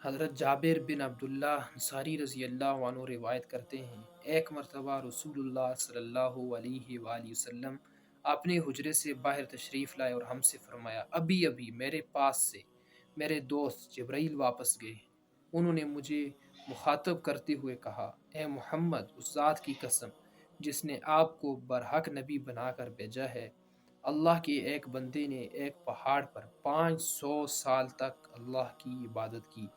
حضرت جابر بن عبداللہ انصاری رضی اللہ عنہ روایت کرتے ہیں، ایک مرتبہ رسول اللہ صلی اللہ علیہ وآلہ وسلم اپنے حجرے سے باہر تشریف لائے اور ہم سے فرمایا، ابھی ابھی میرے پاس سے میرے دوست جبرائیل واپس گئے ہیں۔ انہوں نے مجھے مخاطب کرتے ہوئے کہا، اے محمد، اس ذات کی قسم جس نے آپ کو برحق نبی بنا کر بھیجا ہے، اللہ کے ایک بندے نے ایک پہاڑ پر 500 سال تک اللہ کی عبادت کی۔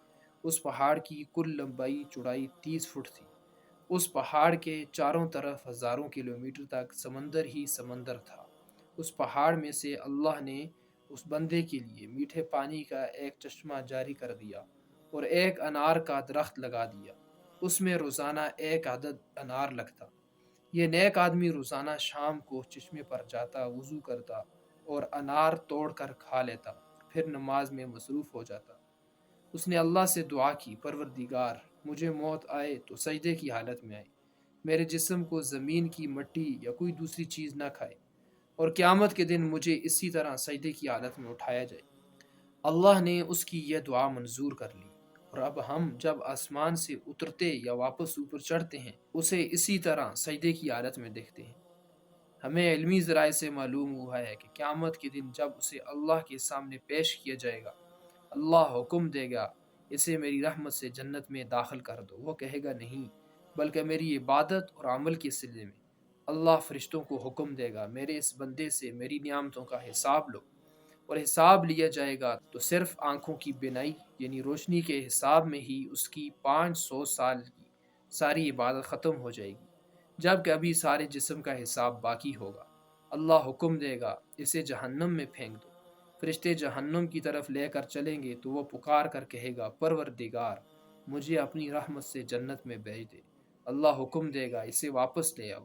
اس پہاڑ کی کل لمبائی چوڑائی 30 فٹ تھی۔ اس پہاڑ کے چاروں طرف ہزاروں کلومیٹر تک سمندر ہی سمندر تھا۔ اس پہاڑ میں سے اللہ نے اس بندے کے لیے میٹھے پانی کا ایک چشمہ جاری کر دیا اور ایک انار کا درخت لگا دیا۔ اس میں روزانہ ایک عدد انار لگتا۔ یہ نیک آدمی روزانہ شام کو چشمے پر جاتا، وضو کرتا اور انار توڑ کر کھا لیتا، پھر نماز میں مصروف ہو جاتا۔ اس نے اللہ سے دعا کی، پروردگار، مجھے موت آئے تو سجدے کی حالت میں آئے، میرے جسم کو زمین کی مٹی یا کوئی دوسری چیز نہ کھائے، اور قیامت کے دن مجھے اسی طرح سجدے کی حالت میں اٹھایا جائے۔ اللہ نے اس کی یہ دعا منظور کر لی، اور اب ہم جب آسمان سے اترتے یا واپس اوپر چڑھتے ہیں اسے اسی طرح سجدے کی حالت میں دیکھتے ہیں۔ ہمیں علمی ذرائع سے معلوم ہوا ہے کہ قیامت کے دن جب اسے اللہ کے سامنے پیش کیا جائے گا، اللہ حکم دے گا، اسے میری رحمت سے جنت میں داخل کر دو۔ وہ کہے گا نہیں، بلکہ میری عبادت اور عمل کے صلے میں۔ اللہ فرشتوں کو حکم دے گا، میرے اس بندے سے میری نعمتوں کا حساب لو، اور حساب لیا جائے گا تو صرف آنکھوں کی بینائی یعنی روشنی کے حساب میں ہی اس کی 500 سال کی ساری عبادت ختم ہو جائے گی، جبکہ ابھی سارے جسم کا حساب باقی ہوگا۔ اللہ حکم دے گا، اسے جہنم میں پھینک دو۔ فرشتے جہنم کی طرف لے کر چلیں گے تو وہ پکار کر کہے گا، پروردگار، مجھے اپنی رحمت سے جنت میں بھیج دے۔ اللہ حکم دے گا، اسے واپس لے آؤ،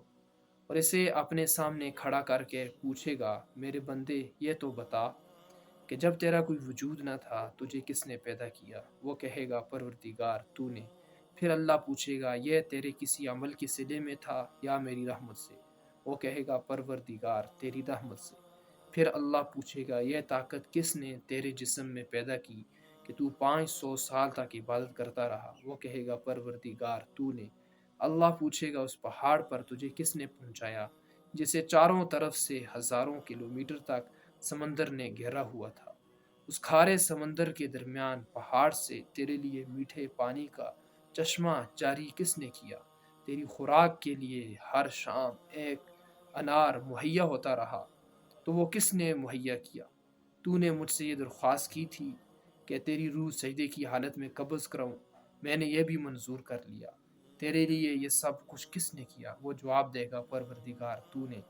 اور اسے اپنے سامنے کھڑا کر کے پوچھے گا، میرے بندے، یہ تو بتا کہ جب تیرا کوئی وجود نہ تھا تجھے کس نے پیدا کیا؟ وہ کہے گا، پروردگار، تو نے۔ پھر اللہ پوچھے گا، یہ تیرے کسی عمل کے صلے میں تھا یا میری رحمت سے؟ وہ کہے گا، پروردگار، تیری رحمت سے۔ پھر اللہ پوچھے گا، یہ طاقت کس نے تیرے جسم میں پیدا کی کہ تو 500 سال تک عبادت کرتا رہا؟ وہ کہے گا، پروردگار، تو نے۔ اللہ پوچھے گا، اس پہاڑ پر تجھے کس نے پہنچایا جسے چاروں طرف سے ہزاروں کلومیٹر تک سمندر نے گھیرا ہوا تھا؟ اس کھارے سمندر کے درمیان پہاڑ سے تیرے لیے میٹھے پانی کا چشمہ جاری کس نے کیا؟ تیری خوراک کے لیے ہر شام ایک انار مہیا ہوتا رہا تو وہ کس نے مہیا کیا؟ تو نے مجھ سے یہ درخواست کی تھی کہ تیری روح سجدے کی حالت میں قبض کروں، میں نے یہ بھی منظور کر لیا۔ تیرے لیے یہ سب کچھ کس نے کیا؟ وہ جواب دے گا، پروردگار، تو نے۔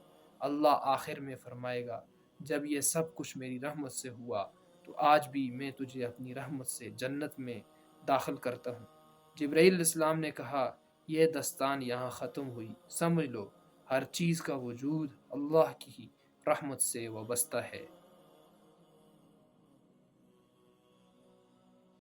اللہ آخر میں فرمائے گا، جب یہ سب کچھ میری رحمت سے ہوا تو آج بھی میں تجھے اپنی رحمت سے جنت میں داخل کرتا ہوں۔ جبرائیل علیہ السلام نے کہا، یہ داستان یہاں ختم ہوئی، سمجھ لو ہر چیز کا وجود اللہ کی رحمت سے وابستہ ہے۔